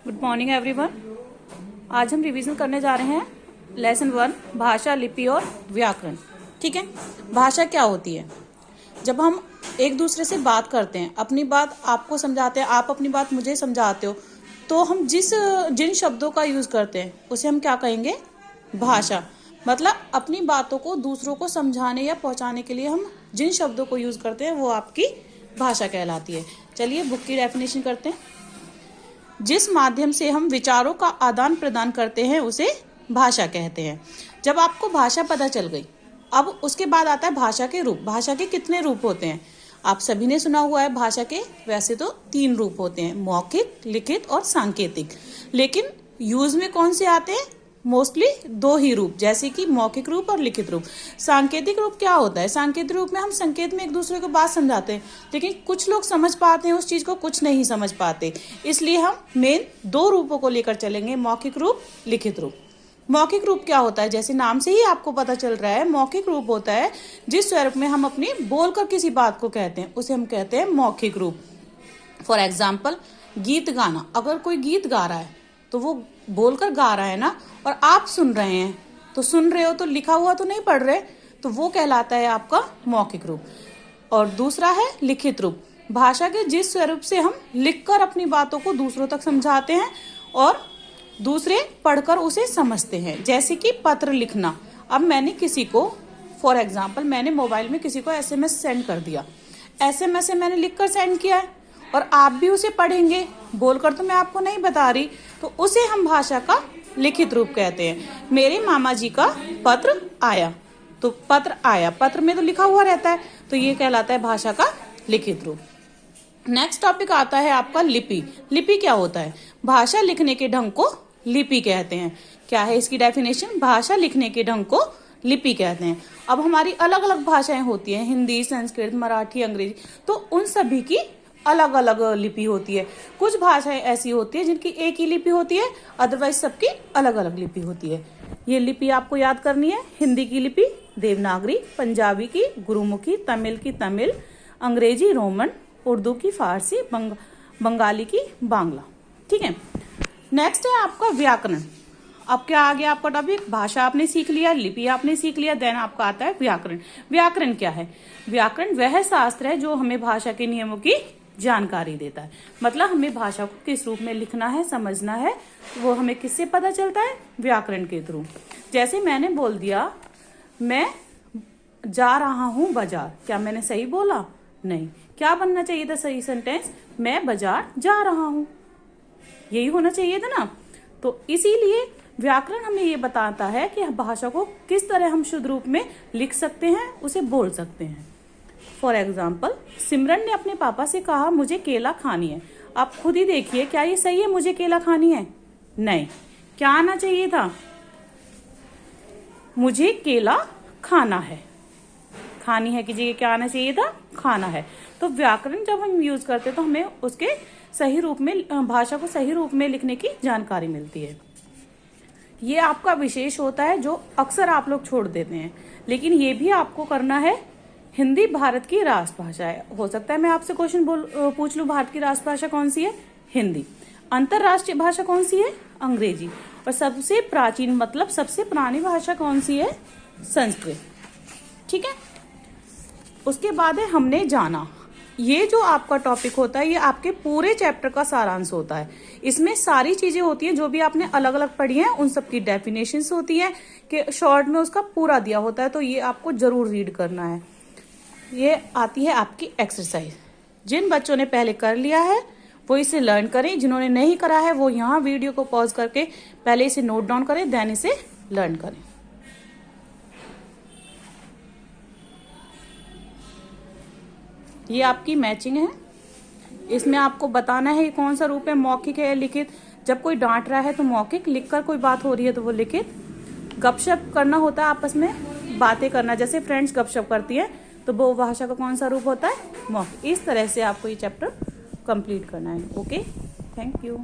Good morning everyone. आज हम revision करने जा रहे हैं लेसन 1 भाषा, लिपि और व्याकरण। ठीक है, भाषा क्या होती है? जब हम एक दूसरे से बात करते हैं, अपनी बात आपको समझाते हैं, आप अपनी बात मुझे समझाते हो, तो हम जिन शब्दों का यूज करते हैं उसे हम क्या कहेंगे? भाषा। मतलब अपनी बातों को दूसरों को समझाने या पहुंचाने के लिए हम जिन शब्दों को यूज करते हैं वो आपकी भाषा कहलाती है। चलिए बुक की डेफिनेशन करते हैं। जिस माध्यम से हम विचारों का आदान प्रदान करते हैं उसे भाषा कहते हैं। जब आपको भाषा पता चल गई, अब उसके बाद आता है भाषा के रूप। भाषा के कितने रूप होते हैं? आप सभी ने सुना हुआ है भाषा के वैसे तो 3 रूप होते हैं, मौखिक, लिखित और सांकेतिक। लेकिन यूज में कौन से आते हैं? मोस्टली 2 ही रूप, जैसे कि मौखिक रूप और लिखित रूप। सांकेतिक रूप क्या होता है? सांकेतिक रूप में हम संकेत में एक दूसरे को बात समझाते हैं, लेकिन कुछ लोग समझ पाते हैं उस चीज को, कुछ नहीं समझ पाते। इसलिए हम मेन 2 रूपों को लेकर चलेंगे, मौखिक रूप, लिखित रूप। मौखिक रूप क्या होता है? जैसे नाम से ही आपको पता चल रहा है, मौखिक रूप होता है जिस स्वरूप में हम अपनी बोलकर किसी बात को कहते हैं उसे हम कहते हैं मौखिक रूप। फॉर एग्जाम्पल, गीत गाना। अगर कोई गीत गा रहा है तो वो बोलकर गा रहा है ना, और आप सुन रहे हैं, तो सुन रहे हो तो लिखा हुआ तो नहीं पढ़ रहे, तो वो कहलाता है आपका मौखिक रूप। और दूसरा है लिखित रूप। भाषा के जिस स्वरूप से हम लिखकर अपनी बातों को दूसरों तक समझाते हैं और दूसरे पढ़कर उसे समझते हैं। जैसे कि पत्र लिखना। अब मैंने किसी को, फॉर एग्जाम्पल, मैंने मोबाइल में किसी को एसएमएस सेंड कर दिया। एसएमएस से मैंने लिखकर सेंड किया है और आप भी उसे पढ़ेंगे, बोलकर तो मैं आपको नहीं बता रही, तो उसे हम भाषा का लिखित रूप कहते हैं। मेरे मामा जी का पत्र आया, तो पत्र आया, पत्र में तो लिखा हुआ रहता है, तो ये कहलाता है भाषा का लिखित रूप। नेक्स्ट टॉपिक आता है आपका लिपि। लिपि क्या होता है? भाषा लिखने के ढंग को लिपि कहते हैं। क्या है इसकी डेफिनेशन? भाषा लिखने के ढंग को लिपि कहते हैं। अब हमारी अलग अलग भाषाएं होती हैं, हिंदी, संस्कृत, मराठी, अंग्रेजी, तो उन सभी की अलग अलग लिपि होती है। कुछ भाषाएं ऐसी होती है जिनकी एक ही लिपि होती है, अदरवाइज सबकी अलग अलग लिपि होती है। ये लिपि आपको याद करनी है। हिंदी की लिपि देवनागरी, पंजाबी की गुरुमुखी, तमिल की तमिल, अंग्रेजी रोमन, उर्दू की फारसी, बंगाली की बांग्ला। ठीक है, नेक्स्ट है आपका व्याकरण। अब क्या आ गया आपका टॉपिक? भाषा आपने सीख लिया, लिपि आपने सीख लिया, देन आपका आता है व्याकरण। व्याकरण क्या है? व्याकरण वह शास्त्र है जो हमें भाषा के नियमों की जानकारी देता है। मतलब हमें भाषा को किस रूप में लिखना है, समझना है, वो हमें किससे पता चलता है? व्याकरण के थ्रू। जैसे मैंने बोल दिया मैं जा रहा हूं बाजार, क्या मैंने सही बोला? नहीं। क्या बनना चाहिए था सही सेंटेंस? मैं बाजार जा रहा हूं, यही होना चाहिए था ना। तो इसीलिए व्याकरण हमें ये बताता है कि भाषा को किस तरह हम शुद्ध रूप में लिख सकते हैं, उसे बोल सकते हैं। फॉर एग्जाम्पल, सिमरन ने अपने पापा से कहा मुझे केला खानी है। आप खुद ही देखिए, क्या ये सही है मुझे केला खानी है? नहीं। क्या आना चाहिए था? मुझे केला खाना है। खानी है की जगह क्या आना चाहिए था? खाना है। तो व्याकरण जब हम यूज करते हैं तो हमें उसके सही रूप में, भाषा को सही रूप में लिखने की जानकारी मिलती है। ये आपका विशेष होता है जो अक्सर आप लोग छोड़ देते हैं, लेकिन ये भी आपको करना है। हिंदी भारत की राष्ट्रभाषा है। हो सकता है मैं आपसे क्वेश्चन पूछ लूं, भारत की राष्ट्रभाषा कौन सी है? हिंदी। अंतरराष्ट्रीय भाषा कौन सी है? अंग्रेजी। और सबसे प्राचीन मतलब सबसे पुरानी भाषा कौन सी है? संस्कृत। ठीक है, उसके बाद है हमने जाना। ये जो आपका टॉपिक होता है ये आपके पूरे चैप्टर का सारांश होता है। इसमें सारी चीजें होती हैं जो भी आपने अलग अलग पढ़ी हैं, उन सब की डेफिनेशंस होती हैं कि शॉर्ट में उसका पूरा दिया होता है, तो ये आपको जरूर रीड करना है। ये आती है आपकी एक्सरसाइज। जिन बच्चों ने पहले कर लिया है वो इसे लर्न करें, जिन्होंने नहीं करा है वो यहाँ वीडियो को पॉज करके पहले इसे नोट डाउन करें, देन इसे लर्न करें। ये आपकी मैचिंग है। इसमें आपको बताना है कौन सा रूप है, मौखिक है या लिखित। जब कोई डांट रहा है तो मौखिक, लिखकर कोई बात हो रही है तो वो लिखित। गपशप करना होता है, आपस में बातें करना, जैसे फ्रेंड्स गपशप करती है, तो वो भाषा का कौन सा रूप होता है? मौखिक। इस तरह से आपको ये चैप्टर कंप्लीट करना है। Okay, thank you.